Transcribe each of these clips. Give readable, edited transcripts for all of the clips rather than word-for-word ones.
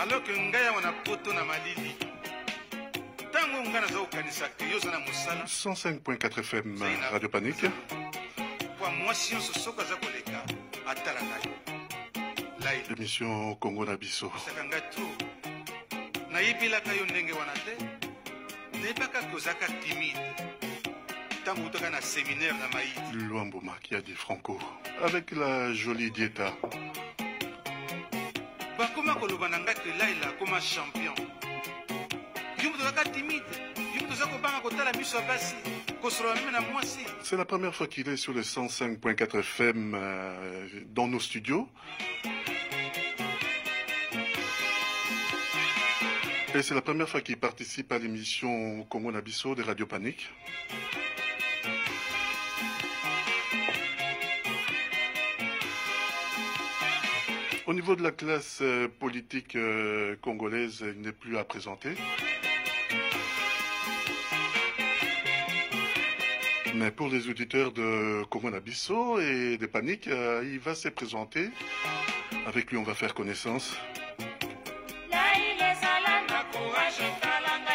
Alors que Ngaya wana poto na malili. Tango ngana za ukanisa ke yo zana musala 105.4 FM Radio Panique. Kwa mwasi yonso soka za koleka atala ngai. L'émission Congo na biso. Sakanga tu. Na yibila kayo ndenge wana te. Nebaka kozaka timide. Tango utoka na séminaire na maïti. Luambo qui a dit Franco. Avec la jolie Dieta. Bakoma kolobananga ke Laila comme champion. C'est la première fois qu'il est sur le 105.4 FM dans nos studios. Et c'est la première fois qu'il participe à l'émission Congo na biso de Radio Panique. Au niveau de la classe politique congolaise, il n'est plus à présenter. Mais pour les auditeurs de Congo na biso et de Panique, il va se présenter. Avec lui, on va faire connaissance.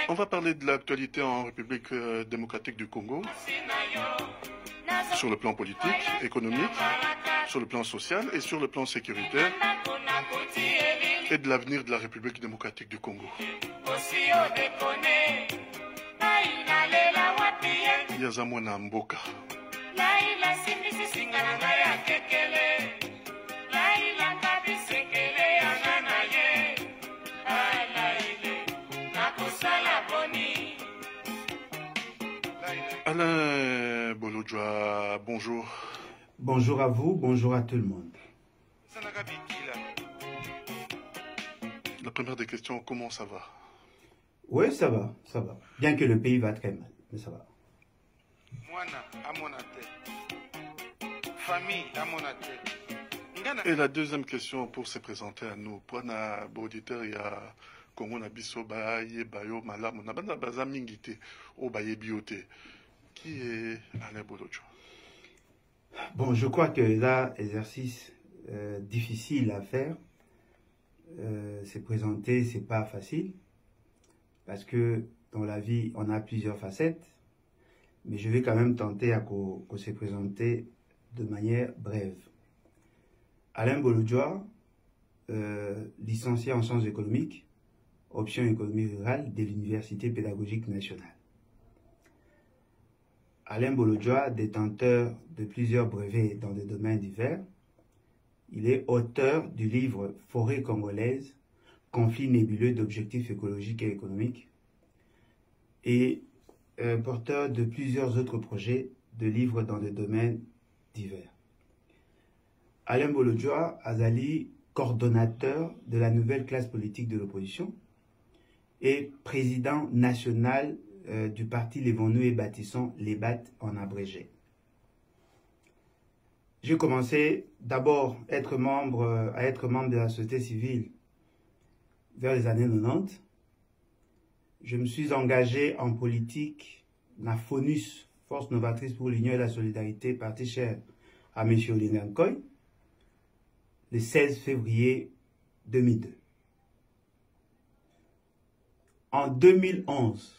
On va parler de l'actualité en République démocratique du Congo, sur le plan politique, économique, sur le plan social et sur le plan sécuritaire, et de l'avenir de la République démocratique du Congo. Yazamwana Mboka. Alain Bolodjoa, bonjour. Bonjour à vous, bonjour à tout le monde. La première des questions, comment ça va? Oui, ça va, ça va. Bien que le pays va très mal, mais ça va. Et la deuxième question pour se présenter à nous. Pour un auditeur, il y a Congo na biso baye bayo malamu na banda baza mingité au baye bioté. Qui est Alain Bolodjoa? Bon, je crois que là, exercice difficile à faire. Se présenter, c'est pas facile. Parce que dans la vie, on a plusieurs facettes. Mais je vais quand même tenter à qu'on se présenter de manière brève. Alain Bolodjoa, licencié en sciences économiques, option économie rurale de l'Université pédagogique nationale. Alain Bolodjoa, détenteur de plusieurs brevets dans des domaines divers, il est auteur du livre Forêt congolaise, conflit nébuleux d'objectifs écologiques et économiques, et porteur de plusieurs autres projets de livres dans des domaines divers. Alain Bolodjoa azali coordonnateur de la nouvelle classe politique de l'opposition et président national du parti Levons-nous et Bâtissons, les BAT en abrégé. J'ai commencé d'abord à être membre de la société civile vers les années 90. Je me suis engagé en politique, la FONUS, Force Novatrice pour l'Union et la Solidarité, parti cher à M. Olingankoy, le 16 février 2002. En 2011,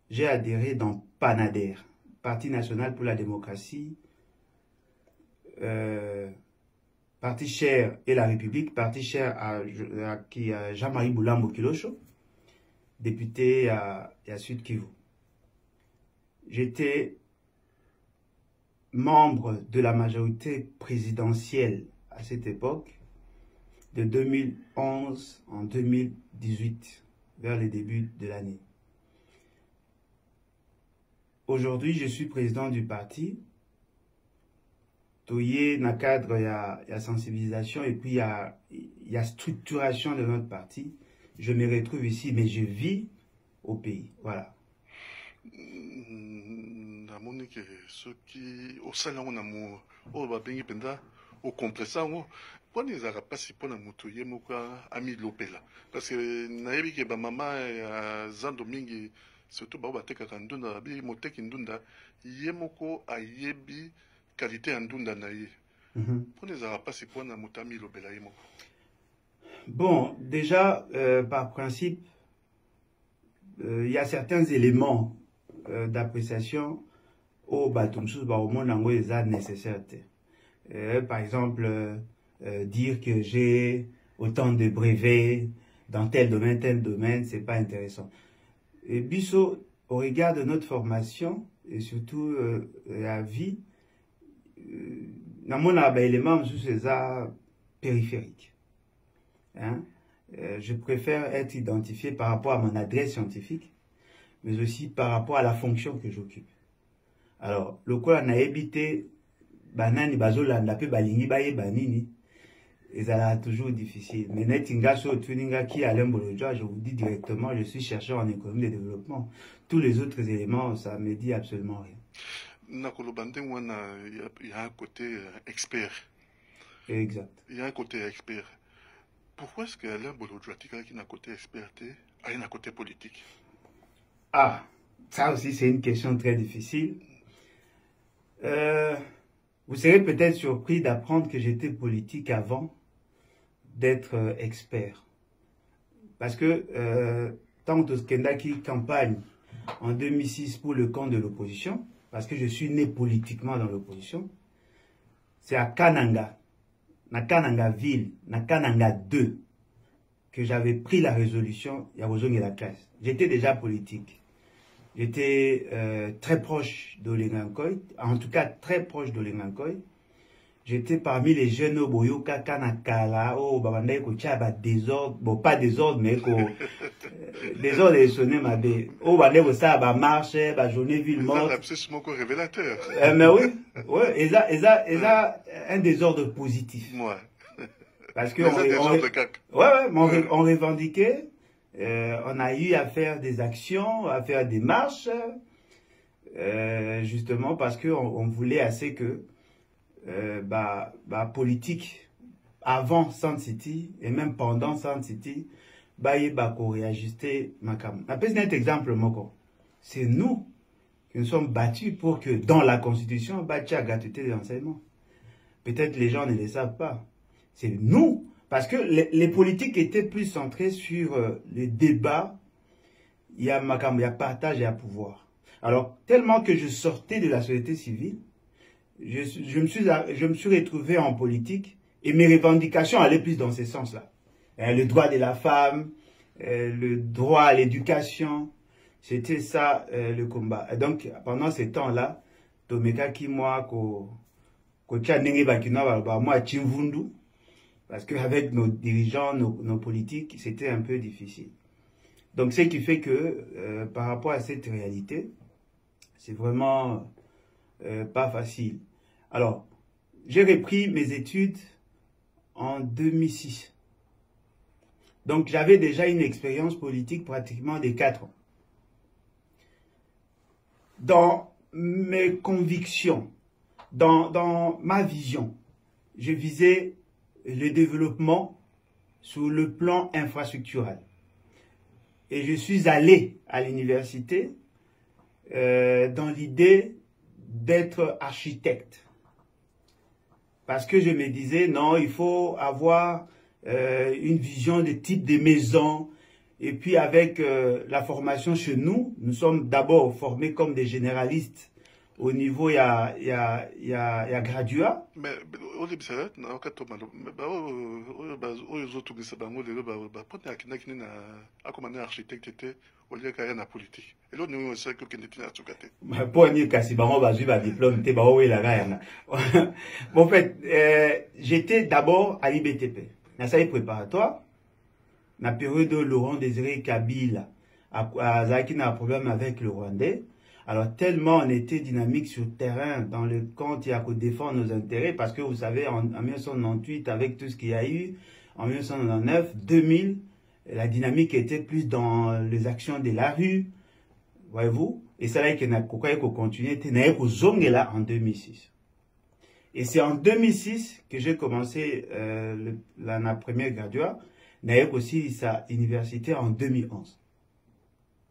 j'ai adhéré dans PANADER, Parti national pour la démocratie, parti cher et la République, parti cher à Jean-Marie Boulambo Kilosho, député à Sud Kivu. J'étais membre de la majorité présidentielle à cette époque, de 2011 en 2018, vers le début de l'année. aujourd'hui, je suis président du parti. Il y a cadre, il y a sensibilisation et puis il y a structuration de notre parti. Je me retrouve ici, mais je vis au pays. Voilà. Namoni que ceux qui au salon namu au babengi penda au compressant pour les arapasi pour la motoye moka ami lopela parce que naebi que ba mama ya zando mingi surtout ba bateka kandunda bi moteki ndunda yemoko ayebi qualité ndunda na ye. Pour les arapasi pour la motami lopela yemoko. Bon, déjà par principe il y a certains éléments d'appréciation au batumsus au monde en est nécessaire. Par exemple, dire que j'ai autant de brevets dans tel domaine, c'est pas intéressant. Et Bisso, au regard de notre formation et surtout la vie, dans mon élément sous ces arts périphériques. Hein? Je préfère être identifié par rapport à mon adresse scientifique, mais aussi par rapport à la fonction que j'occupe. Alors, le quoi on a habité, banani bazolanda pe balingi baye banini, et ça a toujours difficile. Mais netinga so tuninga qui Alain Bolodjoa, je vous dis directement, je suis chercheur en économie de développement. Tous les autres éléments, ça me dit absolument rien. Il y a un côté expert. Exact. Il y a un côté expert. Pourquoi est-ce qu'Alain Bolodjoa qui a un côté expert a un côté politique? Ah, ça aussi c'est une question très difficile. Vous serez peut-être surpris d'apprendre que j'étais politique avant d'être expert. Parce que tant que Kendaki campagne en 2006 pour le camp de l'opposition, parce que je suis né politiquement dans l'opposition, c'est à Kananga, na Kananga ville, na Kananga 2, que j'avais pris la résolution Yabozong et la classe. J'étais déjà politique. J'étais très proche d'Olengankoy, en tout cas très proche d'Olengankoy. J'étais parmi les jeunes au Boyoka, Kanakala, au Babanda, Kochaba, désordre, bon pas désordre, mais désordre et sonné ma bé. Au Babanda, ça, bah marche, bah journée ville morte. C'est mon révélateur. Mais oui, ouais, et ça, un désordre positif. Ouais. Parce que on revendiquait. On a eu à faire des actions, à faire des marches, justement parce qu'on voulait assez que politique avant Sand City et même pendant Sand City, réajuster Makam. Un exemple, c'est nous qui nous sommes battus pour que dans la Constitution, il y ait gratuité de l'enseignement. Peut-être les gens ne le savent pas. C'est nous. Parce que les politiques étaient plus centrées sur les débats, il y a partage et il y a pouvoir. Alors, tellement que je sortais de la société civile, je me suis retrouvé en politique et mes revendications allaient plus dans ce sens-là. Le droit de la femme, le droit à l'éducation, c'était ça le combat. Et donc, pendant ces temps-là, Tomeka qui moi, parce qu'avec nos dirigeants, nos politiques, c'était un peu difficile. Donc, ce qui fait que, par rapport à cette réalité, c'est vraiment pas facile. Alors, j'ai repris mes études en 2006. Donc, j'avais déjà une expérience politique pratiquement de 4 ans. Dans mes convictions, dans ma vision, je visais le développement sur le plan infrastructurel. Et je suis allé à l'université dans l'idée d'être architecte. Parce que je me disais, non, il faut avoir une vision de type de maison. Et puis avec la formation chez nous, nous sommes d'abord formés comme des généralistes. Au niveau, il y a graduat. Mais au début, c'est architecte était au lieu qu'il y ait une politique. Et là, nous sommes que nous sommes pour nous, kasi bango bazu ba diplôme te ba owe la gaya. Bon, en fait, j'étais d'abord à l'IBTP. Na salle préparatoire. Na période de Laurent Désiré Kabila a un problème avec le Rwandais. Alors, tellement on était dynamique sur le terrain, dans le compte, il y a qu'à défendre nos intérêts, parce que vous savez, en 1998, avec tout ce qu'il y a eu, en 1999, 2000, la dynamique était plus dans les actions de la rue, voyez-vous, et c'est là qu'on continue, là en 2006. Et c'est en 2006 que j'ai commencé la première graduat, d'ailleurs aussi sa université en 2011.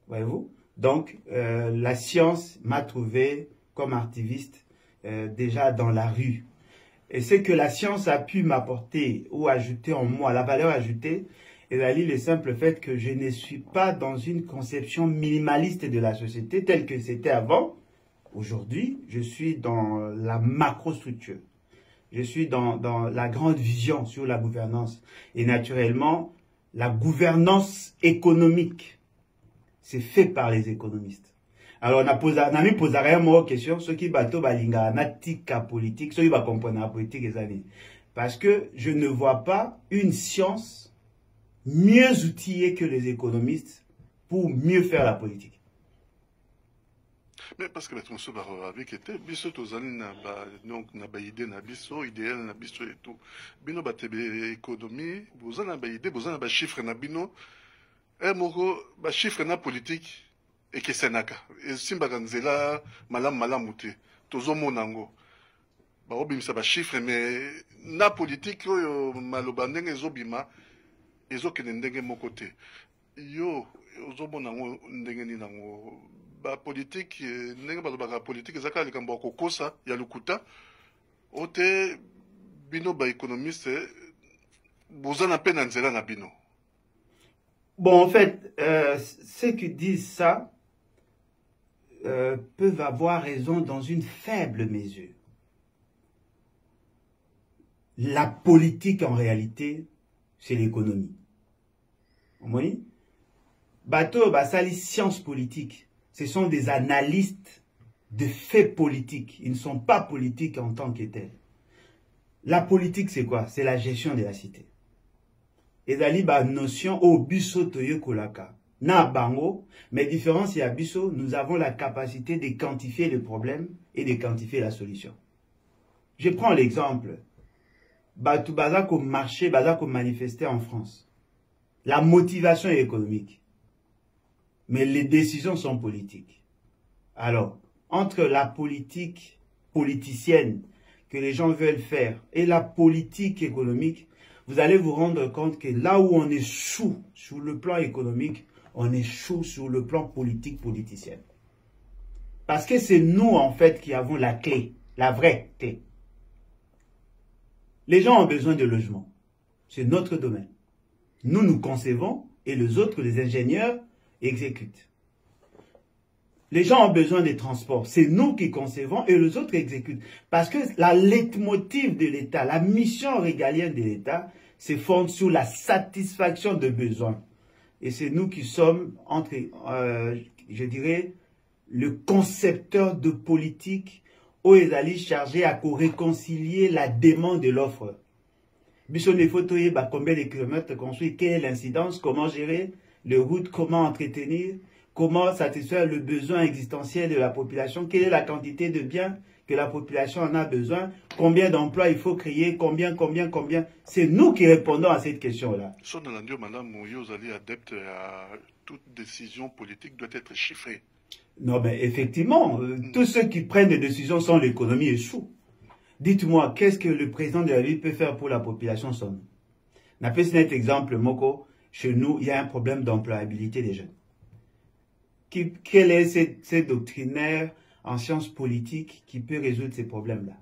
Voyez-vous? Donc, la science m'a trouvé comme activiste déjà dans la rue. Et ce que la science a pu m'apporter ou ajouter en moi, la valeur ajoutée, est le simple fait que je ne suis pas dans une conception minimaliste de la société telle que c'était avant. Aujourd'hui, je suis dans la macrostructure. Je suis dans la grande vision sur la gouvernance. Et naturellement, la gouvernance économique, c'est fait par les économistes. Alors, on a posé une question, ceux qui bateau balinga natika politique, ceux qui va comprendre la politique des années. Parce que je ne vois pas une science mieux outillée que les économistes pour mieux faire la politique. Mais parce que les tronçons avec été, biso tozali donc na ba idée na biso, idéal na biso et tout. Bino ba tebe économie, vous en avez idée, vous en avez chiffre na bino. Moko ba chiffre na politique et que senaka. Et simba ganzela malam muté. Tozo monango. Ba obimisa ba chiffre mais na politique yo maloba ndenge ezobima ezokende ndenge moko te. Yo ozo monango ndenge ni nango. Ba politique ndenge balobaka politique ezaka likambo kokosa ya lukuta ote bino ba économiste bozana pe na nzela na bino. Bon, en fait, ceux qui disent ça peuvent avoir raison dans une faible mesure. La politique, en réalité, c'est l'économie. Vous voyez? Bateau, basali sciences politiques. Ce sont des analystes de faits politiques. Ils ne sont pas politiques en tant que tels. La politique, c'est quoi? C'est la gestion de la cité. Et dali ba notion au biso toye kolaka. Na bango, mais différence il y a biso, nous avons la capacité de quantifier le problème et de quantifier la solution. Je prends l'exemple. Batu bazako marché, bazako manifester en France. La motivation est économique. Mais les décisions sont politiques. Alors, entre la politique politicienne que les gens veulent faire et la politique économique, vous allez vous rendre compte que là où on échoue sur le plan économique, on échoue sur le plan politique politicien. Parce que c'est nous, en fait, qui avons la clé, la vraie clé. Les gens ont besoin de logement. C'est notre domaine. Nous, nous concevons et les autres, les ingénieurs, exécutent. Les gens ont besoin de transports. C'est nous qui concevons et les autres exécutent. Parce que la leitmotiv de l'État, la mission régalienne de l'État, se fonde sur la satisfaction de besoins. Et c'est nous qui sommes, entre, je dirais, le concepteur de politique où ils allaient charger à réconcilier la demande et l'offre. Bisson des photos, combien de kilomètres construits, quelle est l'incidence, comment gérer les routes, comment entretenir, comment satisfaire le besoin existentiel de la population, quelle est la quantité de biens que la population en a besoin, combien d'emplois il faut créer, combien. C'est nous qui répondons à cette question-là. Madame, vous allez adepte à toute décision politique doit être chiffrée. Non, mais effectivement, tous ceux qui prennent des décisions sans l'économie échouent. Dites-moi, qu'est-ce que le président de la ville peut faire pour la population somme? N'a pas cet exemple, Moko, chez nous, il y a un problème d'employabilité des jeunes. Quel est ce doctrinaire en sciences politiques qui peut résoudre ces problèmes-là?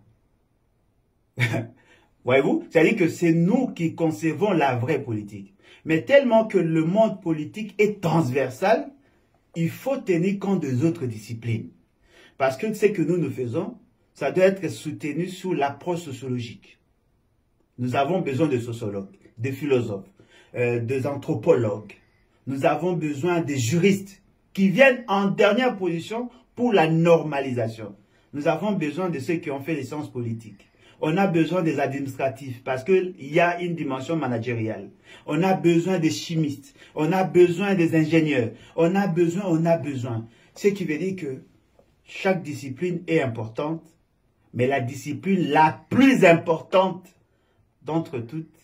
Voyez-vous? C'est-à-dire que c'est nous qui concevons la vraie politique. Mais tellement que le monde politique est transversal, il faut tenir compte des autres disciplines. Parce que ce que nous faisons, ça doit être soutenu sous l'approche sociologique. Nous avons besoin de sociologues, de philosophes, des anthropologues. Nous avons besoin des juristes qui viennent en dernière position pour la normalisation. Nous avons besoin de ceux qui ont fait les sciences politiques. On a besoin des administratifs parce qu'il y a une dimension managériale. On a besoin des chimistes. On a besoin des ingénieurs. On a besoin. Ce qui veut dire que chaque discipline est importante, mais la discipline la plus importante d'entre toutes,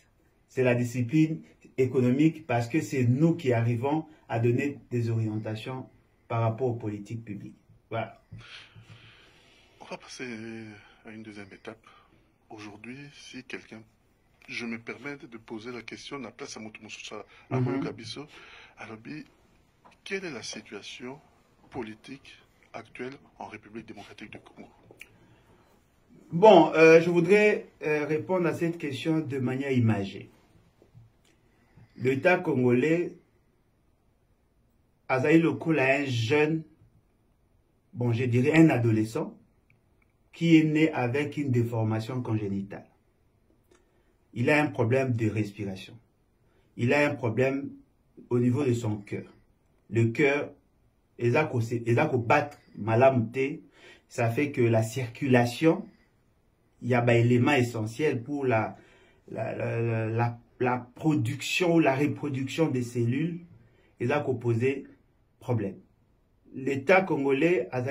c'est la discipline économique, parce que c'est nous qui arrivons à donner des orientations par rapport aux politiques publiques. Voilà. On va passer à une deuxième étape. Aujourd'hui, si quelqu'un, je me permets de poser la question, la place à Moutoumousoucha, à Moyokabiso, alors, quelle est la situation politique actuelle en République démocratique du Congo? Bon, je voudrais répondre à cette question de manière imagée. L'État congolais a un jeune, bon, je dirais un adolescent, qui est né avec une déformation congénitale. Il a un problème de respiration. Il a un problème au niveau de son cœur. Le cœur, battre malamute, ça fait que la circulation, il y a un élément essentiel pour la production ou la reproduction des cellules, et ça posé problème. L'État congolais a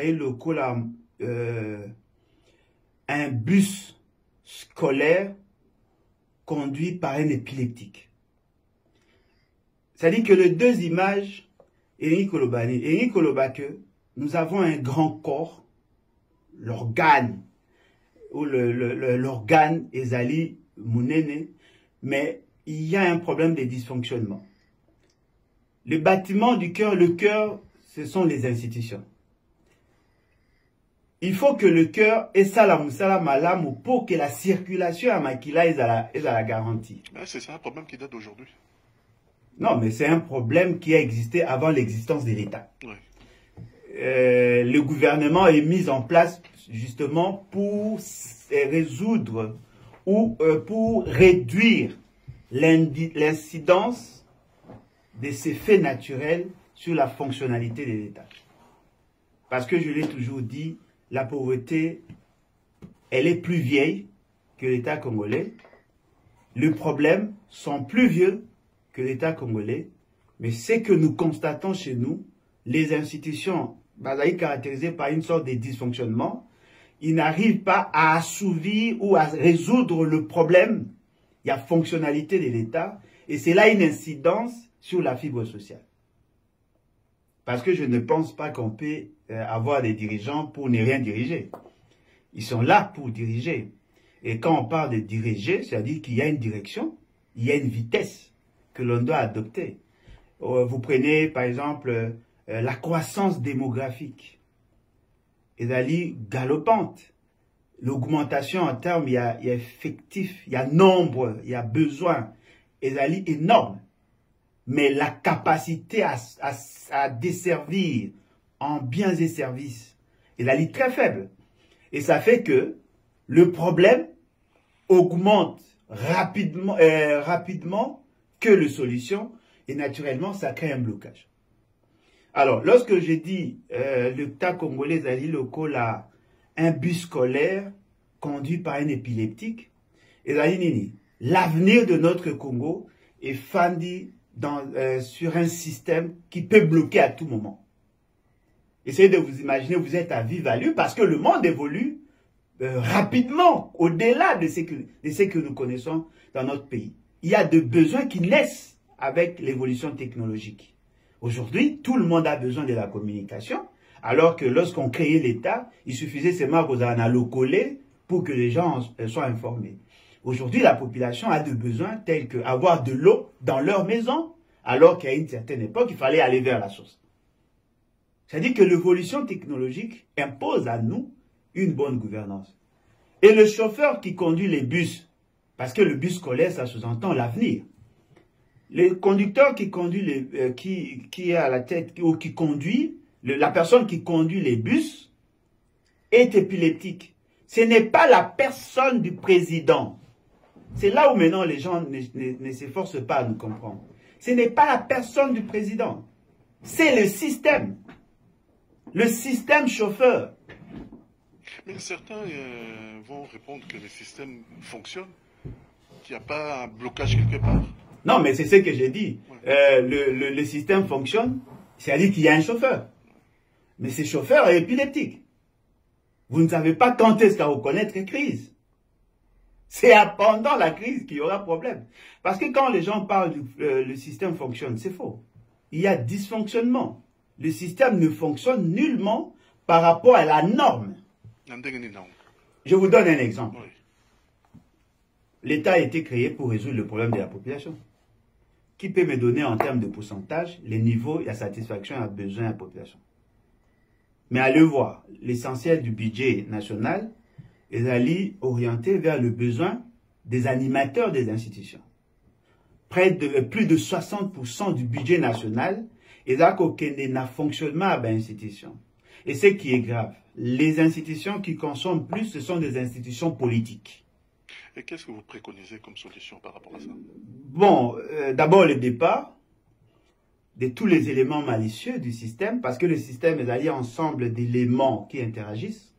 un bus scolaire conduit par un épileptique. C'est-à-dire que les deux images, Éric Kolobake, nous avons un grand corps, l'organe, ou l'organe Ezali Mounene, mais il y a un problème de dysfonctionnement. Le bâtiment du cœur, le cœur, ce sont les institutions. Il faut que le cœur ait ça la malam pour que la circulation à Makila est à la garantie. C'est ça un problème qui date d'aujourd'hui. Non, mais c'est un problème qui a existé avant l'existence de l'État. Oui. Le gouvernement est mis en place justement pour résoudre ou pour réduire l'incidence de ces faits naturels sur la fonctionnalité de l'État. Parce que je l'ai toujours dit, la pauvreté, elle est plus vieille que l'État congolais. Les problèmes sont plus vieux que l'État congolais. Mais ce que nous constatons chez nous, les institutions caractérisées par une sorte de dysfonctionnement, ils n'arrivent pas à assouvir ou à résoudre le problème. Il y a fonctionnalité de l'État et c'est là une incidence sur la fibre sociale. Parce que je ne pense pas qu'on peut avoir des dirigeants pour ne rien diriger. Ils sont là pour diriger. Et quand on parle de diriger, c'est-à-dire qu'il y a une direction, il y a une vitesse que l'on doit adopter. Vous prenez par exemple la croissance démographique. Elle est galopante. L'augmentation en termes, il y a effectif, il y a nombre, il y a besoin. Elle est énorme. Mais la capacité à desservir en biens et services, elle est très faible. Et ça fait que le problème augmente rapidement que les solutions, et naturellement, ça crée un blocage. Alors, lorsque j'ai dit l'État congolais a un bus scolaire conduit par un épileptique, l'avenir de notre Congo est fondé sur un système qui peut bloquer à tout moment. Essayez de vous imaginer, vous êtes à vive allure parce que le monde évolue rapidement, au-delà de ce que nous connaissons dans notre pays. Il y a des besoins qui naissent avec l'évolution technologique. Aujourd'hui, tout le monde a besoin de la communication, alors que lorsqu'on créait l'État, il suffisait seulement qu'on en a le coller pour que les gens soient informés. Aujourd'hui, la population a des besoins tels que avoir de l'eau dans leur maison, alors qu'à une certaine époque, il fallait aller vers la source. C'est-à-dire que l'évolution technologique impose à nous une bonne gouvernance. Et le chauffeur qui conduit les bus, parce que le bus scolaire, ça sous-entend l'avenir. Le conducteur qui conduit qui est à la tête, ou qui conduit, la personne qui conduit les bus est épileptique. Ce n'est pas la personne du président. C'est là où maintenant les gens ne s'efforcent pas à nous comprendre. Ce n'est pas la personne du président. C'est le système. Le système chauffeur. Mais certains vont répondre que le système fonctionne, qu'il n'y a pas un blocage quelque part. Non, mais c'est ce que j'ai dit. Ouais. Le système fonctionne, c'est-à-dire qu'il y a un chauffeur. Mais ce chauffeur est épileptique. Vous ne savez pas quand est-ce qu'à reconnaître une crise. C'est pendant la crise qu'il y aura problème. Parce que quand les gens parlent du le système fonctionne, c'est faux. Il y a dysfonctionnement. Le système ne fonctionne nullement par rapport à la norme. Je vous donne un exemple. L'État a été créé pour résoudre le problème de la population. Qui peut me donner en termes de pourcentage les niveaux et la satisfaction à besoin de la population? Mais allez voir, l'essentiel du budget national est allé orienté vers le besoin des animateurs des institutions. Plus de 60% du budget national est là qu'aucun n'a fonctionnement à l'institution. Et ce qui est grave, les institutions qui consomment plus, ce sont des institutions politiques. Et qu'est-ce que vous préconisez comme solution par rapport à ça? Bon, d'abord le départ de tous les éléments malicieux du système, parce que le système est allié ensemble d'éléments qui interagissent.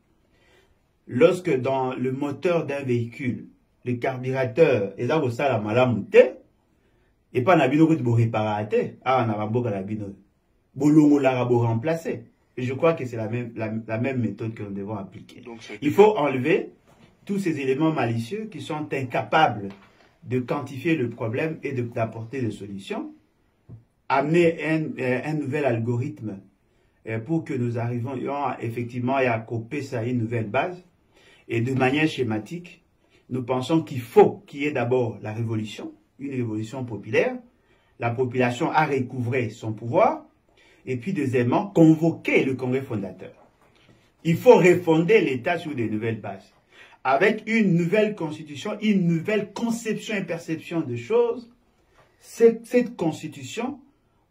Lorsque dans le moteur d'un véhicule, le carburateur est là au sala malamouté, et pas nabino que tu réparer, ah nabamboka nabino, bolongo larabo remplacer. Et je crois que c'est la même méthode que nous devons appliquer. Il faut enlever tous ces éléments malicieux qui sont incapables de quantifier le problème et d'apporter des solutions, amener un nouvel algorithme pour que nous arrivions effectivement à couper ça à une nouvelle base. Et de manière schématique, nous pensons qu'il faut qu'il y ait d'abord la révolution, une révolution populaire. La population a recouvré son pouvoir. Et puis deuxièmement, convoquer le congrès fondateur. Il faut refonder l'État sur de nouvelles bases. Avec une nouvelle constitution, une nouvelle conception et perception de choses, cette constitution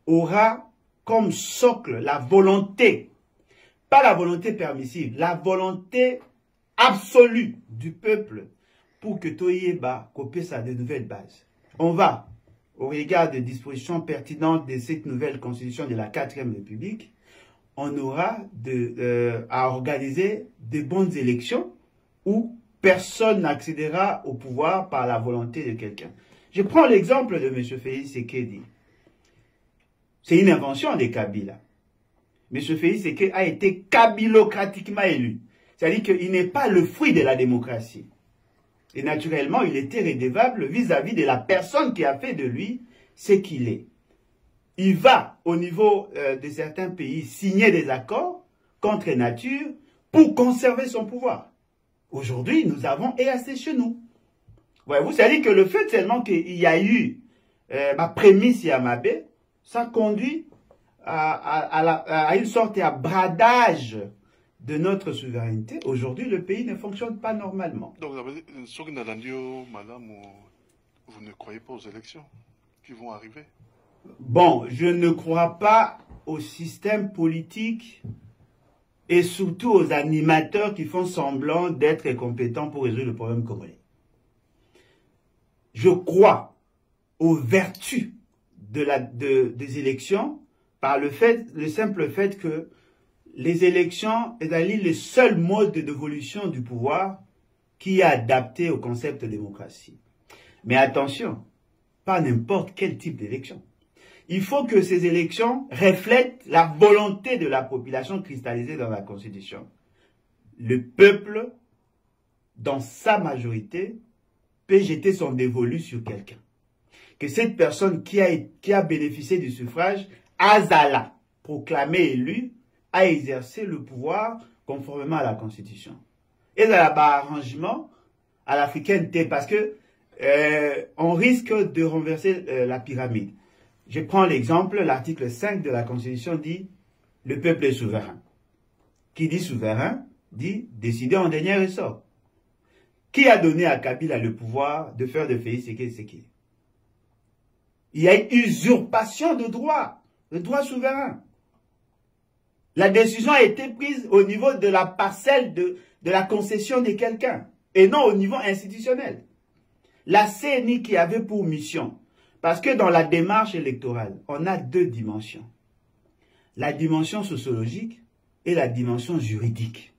aura comme socle la volonté, pas la volonté permissive, la volonté absolue du peuple pour que Toyeba copie ça de nouvelles bases. On va, au regard des dispositions pertinentes de cette nouvelle constitution de la 4e République, on aura à organiser de bonnes élections où personne n'accédera au pouvoir par la volonté de quelqu'un. Je prends l'exemple de M. Félix Sekedi. C'est une invention des Kabila. M. Félix Sekedi a été kabilocratiquement élu. C'est-à-dire qu'il n'est pas le fruit de la démocratie. Et naturellement, il était redevable vis-à-vis de la personne qui a fait de lui ce qu'il est. Il va, au niveau de certains pays, signer des accords contre nature pour conserver son pouvoir. Aujourd'hui, nous avons EAC chez nous. Voyez-vous, c'est-à-dire que le fait seulement qu'il y a eu ma prémisse Yamabé, ça conduit à une sorte de bradage de notre souveraineté. Aujourd'hui, le pays ne fonctionne pas normalement. Donc, madame, vous ne croyez pas aux élections qui vont arriver? Bon, je ne crois pas au système politique et surtout aux animateurs qui font semblant d'être compétents pour résoudre le problème congolais. Je crois aux vertus des élections par le simple fait que les élections est le seul mode d'évolution du pouvoir qui est adapté au concept de démocratie. Mais attention, pas n'importe quel type d'élection. Il faut que ces élections reflètent la volonté de la population cristallisée dans la Constitution. Le peuple, dans sa majorité, peut jeter son dévolu sur quelqu'un. Que cette personne qui a bénéficié du suffrage, Azala, proclamé élu, a exercé le pouvoir conformément à la Constitution. Et ça a un arrangement à l'africaine, parce que on risque de renverser la pyramide. Je prends l'exemple, l'article 5 de la Constitution dit « Le peuple est souverain ». Qui dit souverain, dit « décider en dernier ressort ». Qui a donné à Kabila le pouvoir de faire de Félix Sekedi? Il y a une usurpation de droit, le droit souverain. La décision a été prise au niveau de la parcelle de la concession de quelqu'un et non au niveau institutionnel. La CNI qui avait pour mission, parce que dans la démarche électorale, on a deux dimensions. La dimension sociologique et la dimension juridique.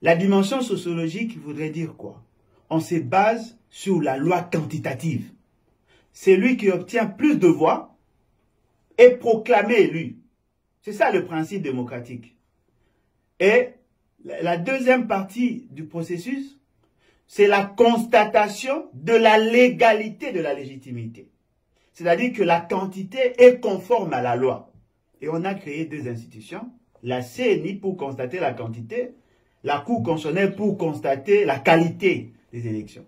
La dimension sociologique voudrait dire quoi? On se base sur la loi quantitative. Celui qui obtient plus de voix est proclamé élu. C'est ça le principe démocratique. Et la deuxième partie du processus, c'est la constatation de la légalité de la légitimité. C'est-à-dire que la quantité est conforme à la loi. Et on a créé deux institutions, la CNI pour constater la quantité, la Cour constitutionnelle pour constater la qualité des élections.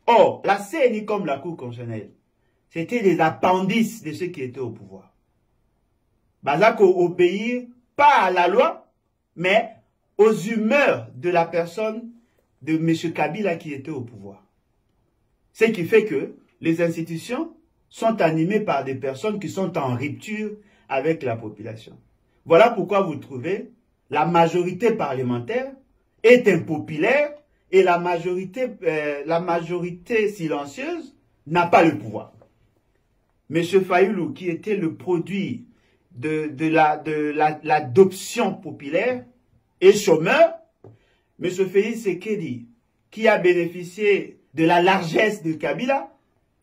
Or, la CNI comme la Cour constitutionnelle, c'était des appendices de ceux qui étaient au pouvoir. Bazako obéir pas à la loi, mais aux humeurs de la personne de M. Kabila qui était au pouvoir. Ce qui fait que les institutions sont animées par des personnes qui sont en rupture avec la population. Voilà pourquoi vous trouvez la majorité parlementaire est impopulaire et la majorité silencieuse n'a pas le pouvoir. M. Fayoulou, qui était le produit de l'adoption populaire, est chômeur. M. Félix Sekedi, qui a bénéficié de la largesse de Kabila,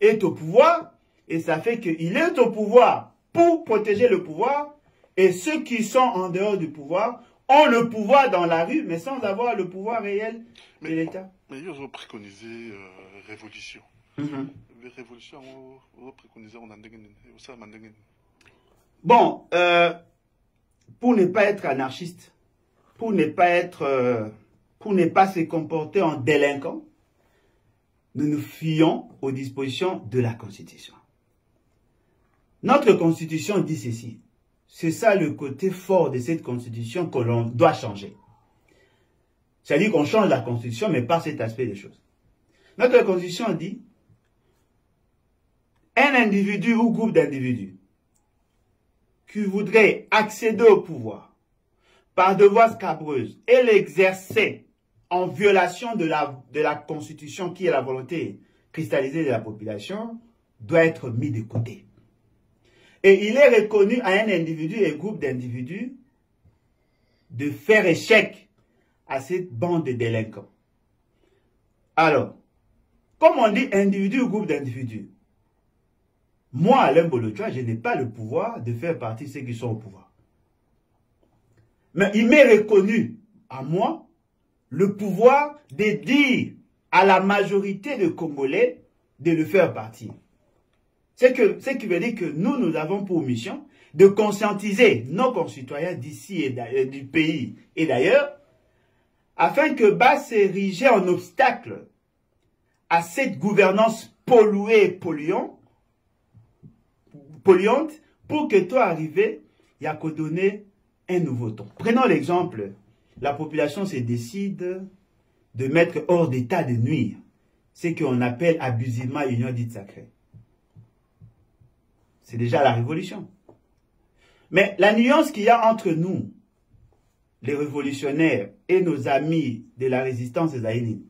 est au pouvoir. Et ça fait qu'il est au pouvoir pour protéger le pouvoir. Et ceux qui sont en dehors du pouvoir ont le pouvoir dans la rue, mais sans avoir le pouvoir réel de l'État. Mais ils ont préconisé révolution. Les révolutions ont préconisé en Bon, pour ne pas être anarchiste, pour ne pas se comporter en délinquant, nous nous fions aux dispositions de la Constitution. Notre Constitution dit ceci. C'est ça le côté fort de cette Constitution que l'on doit changer. C'est-à-dire qu'on change la Constitution, mais pas cet aspect des choses. Notre Constitution dit un individu ou groupe d'individus qui voudrait accéder au pouvoir par de voie scabreuse et l'exercer en violation de la Constitution qui est la volonté cristallisée de la population doit être mis de côté. Et il est reconnu à un individu et groupe d'individus de faire échec à cette bande de délinquants. Alors, comme on dit individu ou groupe d'individus, moi, Alain Bolochoa, je n'ai pas le pouvoir de faire partie de ceux qui sont au pouvoir. Mais il m'est reconnu à moi le pouvoir de dire à la majorité de Congolais de le faire partie. Ce qui veut dire que nous avons pour mission de conscientiser nos concitoyens d'ici et du pays et d'ailleurs, afin que bas s'ériger en obstacle à cette gouvernance polluée et polluante, pour que toi arrivé, il y a qu'à donner un nouveau ton. Prenons l'exemple, la population se décide de mettre hors d'état de nuire, ce qu'on appelle abusivement union dite sacrée. C'est déjà la révolution. Mais la nuance qu'il y a entre nous, les révolutionnaires, et nos amis de la résistance zaïnine,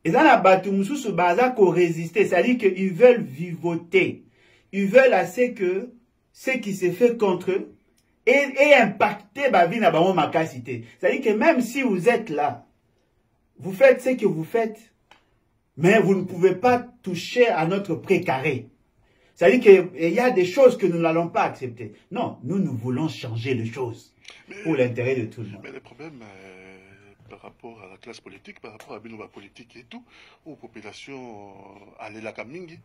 ils ont la batumoussou sous baza qu'on résister, c'est-à-dire qu'ils veulent vivoter. Ils veulent assez que ce qui se fait contre eux et impacter ma vie dans ma capacité. C'est-à-dire que même si vous êtes là, vous faites ce que vous faites, mais vous ne pouvez pas toucher à notre précaré. C'est-à-dire qu'il y a des choses que nous n'allons pas accepter. Non, nous voulons changer les choses pour l'intérêt de tout le monde. Mais le problème, par rapport à la classe politique, par rapport à la politique et tout, aux populations à la Kamingi,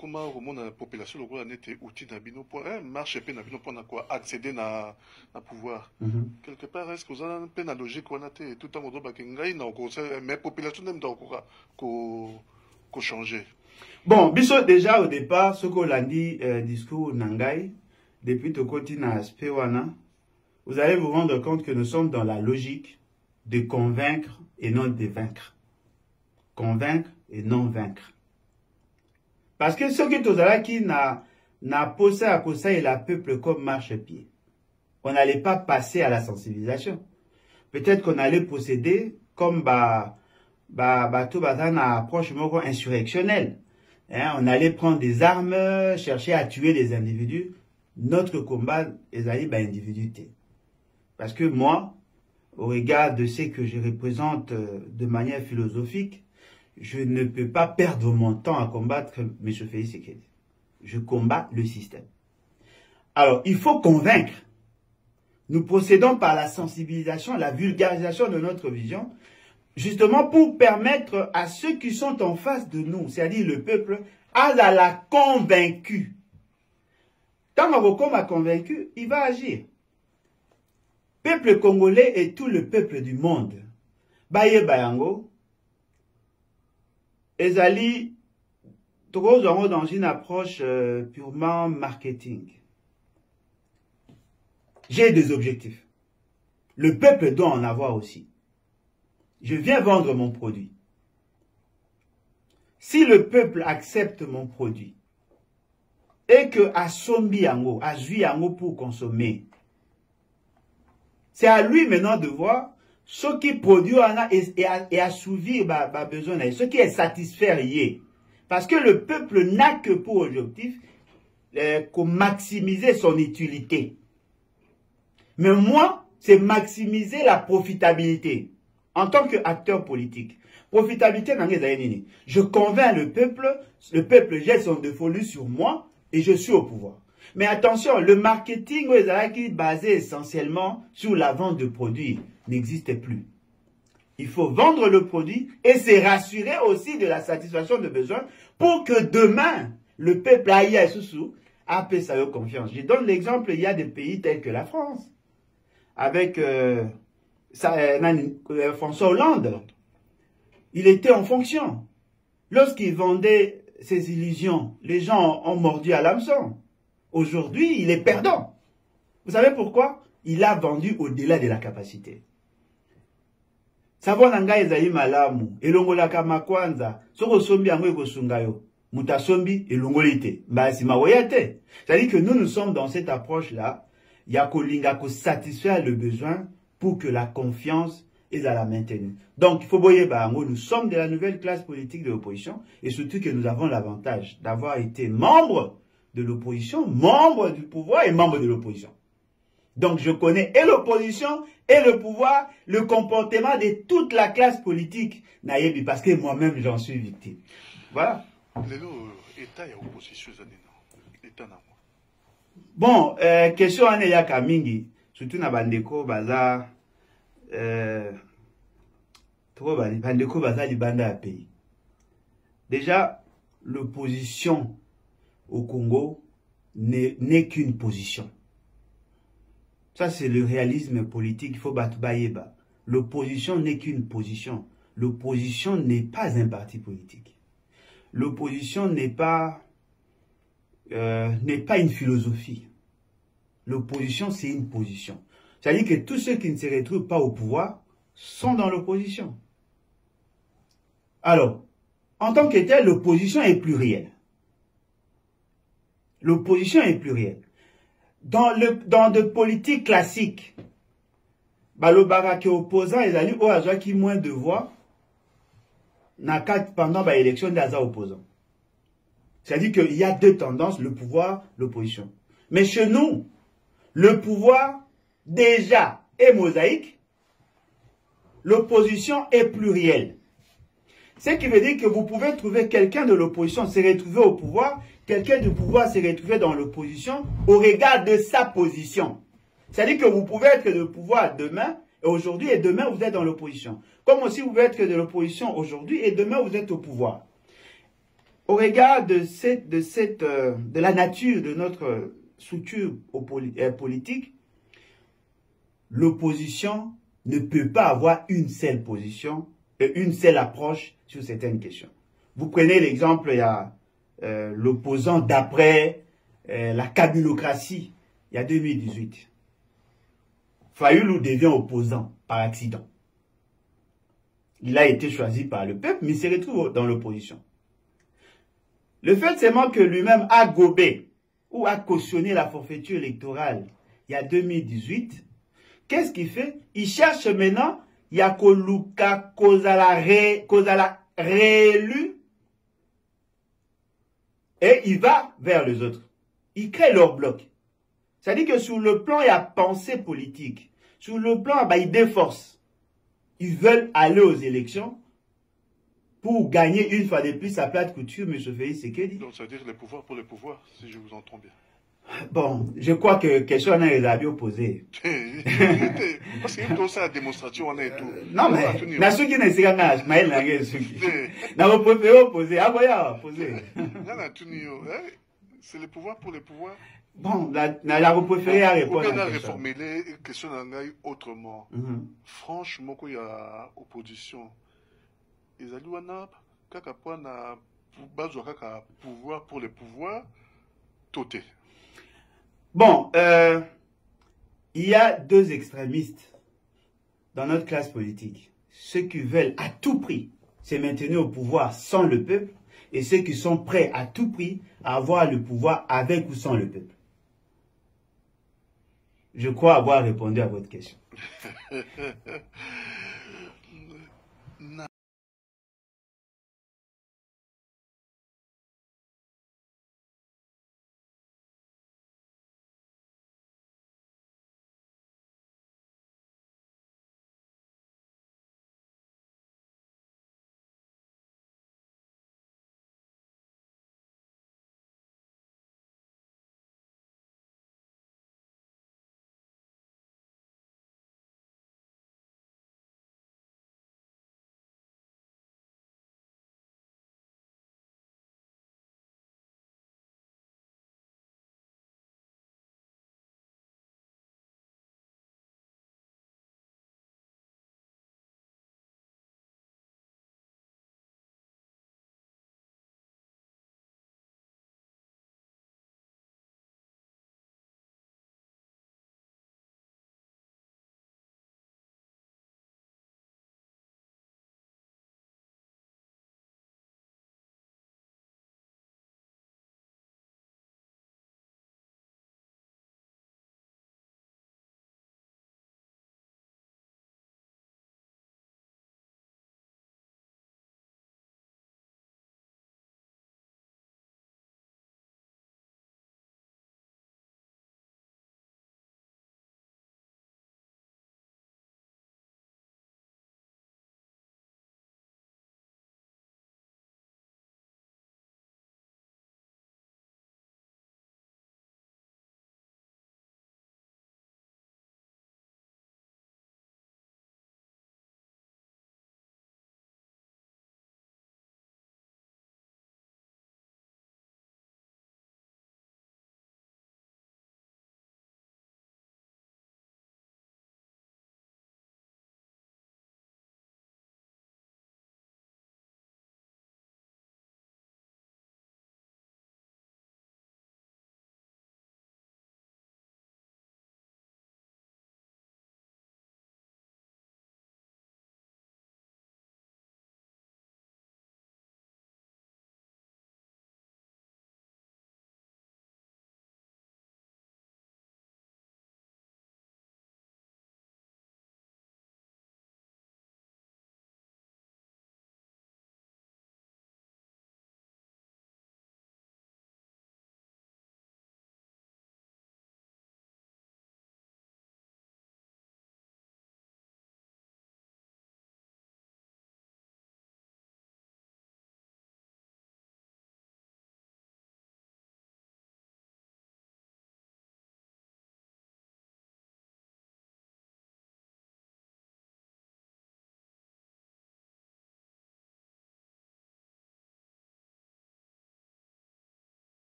comment la population était outil d'un bino pour marche et bino pour accéder à pouvoir. Quelque part, est-ce que vous avez un peu la logique qu'on a tout le temps, mais population n'aime pas qu'on change. Bon, biso déjà au départ, ce qu'on a dit, discours Nangai, depuis le côté na Spewana, vous allez vous rendre compte que nous sommes dans la logique de convaincre et non de vaincre. Convaincre et non vaincre. Parce que ce que Tozalaki n'a posé à cause et la peuple comme marche-pied. On n'allait pas passer à la sensibilisation. Peut-être qu'on allait procéder comme tout une approche insurrectionnelle. Hein, on allait prendre des armes, chercher à tuer des individus. Notre combat est individualité. Parce que moi, au regard de ce que je représente de manière philosophique, je ne peux pas perdre mon temps à combattre M. Félix Sekedi. Je combats le système. Alors, il faut convaincre. Nous procédons par la sensibilisation, la vulgarisation de notre vision, justement pour permettre à ceux qui sont en face de nous, c'est-à-dire le peuple, à la convaincu. Quand Marocco m'a convaincu, il va agir. Peuple congolais et tout le peuple du monde. Baye Bayango, Ezali, dans une approche purement marketing. J'ai des objectifs. Le peuple doit en avoir aussi. Je viens vendre mon produit. Si le peuple accepte mon produit et que a sombi yango, a jui yango pour consommer, c'est à lui maintenant de voir ce qui produit et assouvir ma besoin, ce qui est satisfait. Parce que le peuple n'a que pour objectif de maximiser son utilité. Mais moi, c'est maximiser la profitabilité en tant qu'acteur politique. Profitabilité, je convainc le peuple jette son dévolu sur moi et je suis au pouvoir. Mais attention, le marketing qui est basé essentiellement sur la vente de produits n'existe plus. Il faut vendre le produit et se rassurer aussi de la satisfaction de besoins pour que demain, le peuple aille à sa confiance. Je donne l'exemple, il y a des pays tels que la France, avec François Hollande. Il était en fonction. Lorsqu'il vendait ses illusions, les gens ont mordu à l'hameçon. Aujourd'hui, il est perdant. Vous savez pourquoi? Il a vendu au-delà de la capacité. Savon nanga ezali malamu, elongolaka makwanza, soko sombi yango ekosungayo, mutasombi elongolite, mbasi mawoyate. C'est-à-dire que nous sommes dans cette approche-là, yakolinga ko satisfaire le besoin pour que la confiance est à la maintenue. Donc, il faut boyer bango, nous sommes de la nouvelle classe politique de l'opposition, et surtout que nous avons l'avantage d'avoir été membres de l'opposition, membre du pouvoir et membre de l'opposition. Donc je connais et l'opposition et le pouvoir, le comportement de toute la classe politique, parce que moi-même j'en suis victime. Voilà. Bon, question ane ya kamingi, surtout na bandeko baza, bandeko baza libanda ya pays. Déjà, l'opposition au Congo n'est qu'une position. Ça, c'est le réalisme politique. Il faut battre Bayeba. L'opposition n'est qu'une position. L'opposition n'est pas un parti politique. L'opposition n'est pas une philosophie. L'opposition, c'est une position. C'est-à-dire que tous ceux qui ne se retrouvent pas au pouvoir sont dans l'opposition. Alors, en tant que tel, l'opposition est plurielle. L'opposition est plurielle. Dans de politique classique, le barake opposant est allé au hasard qui moins de voix pendant l'élection des opposants. C'est-à-dire qu'il y a deux tendances, le pouvoir, l'opposition. Mais chez nous, le pouvoir déjà est mosaïque, l'opposition est plurielle. Ce qui veut dire que vous pouvez trouver quelqu'un de l'opposition se retrouver au pouvoir, quelqu'un du pouvoir se retrouver dans l'opposition au regard de sa position. C'est-à-dire que vous pouvez être de pouvoir demain, et aujourd'hui, et demain vous êtes dans l'opposition. Comme aussi vous pouvez être de l'opposition aujourd'hui, et demain vous êtes au pouvoir. Au regard de la nature de notre structure politique, l'opposition ne peut pas avoir une seule position et une seule approche sur certaines questions. Vous prenez l'exemple, il y a l'opposant d'après la kabylocratie, il y a 2018. Fayoulou devient opposant par accident. Il a été choisi par le peuple, mais il se retrouve dans l'opposition. Le fait seulement que lui-même a gobé ou a cautionné la forfaiture électorale il y a 2018, qu'est-ce qu'il fait? Il cherche maintenant Yakoluka Kozala réélu et il va vers les autres. Il crée leur bloc. C'est-à-dire que sur le plan, il y a pensée politique. Sur le plan, il déforce. Ils veulent aller aux élections pour gagner une fois de plus sa plate couture, M. Félix Sekedi. Donc ça veut dire le pouvoir pour le pouvoir, si je vous entends bien. Bon, je crois que question on a les posé. Parce que tout ça la démonstration on est tout. Non mais na ceux qui ne sait pas Maël na ceux qui. Na vous préférez opposer. Ah voilà, poser. C'est le pouvoir pour le pouvoir. Bon, la vous préférez à répondre. On peut reformuler question autrement. Franchement, il y a opposition. Ils allaient wana kaka po na bazwa kaka pouvoir pour le pouvoir toté. Bon, il y a deux extrémistes dans notre classe politique. Ceux qui veulent à tout prix se maintenir au pouvoir sans le peuple et ceux qui sont prêts à tout prix à avoir le pouvoir avec ou sans le peuple. Je crois avoir répondu à votre question.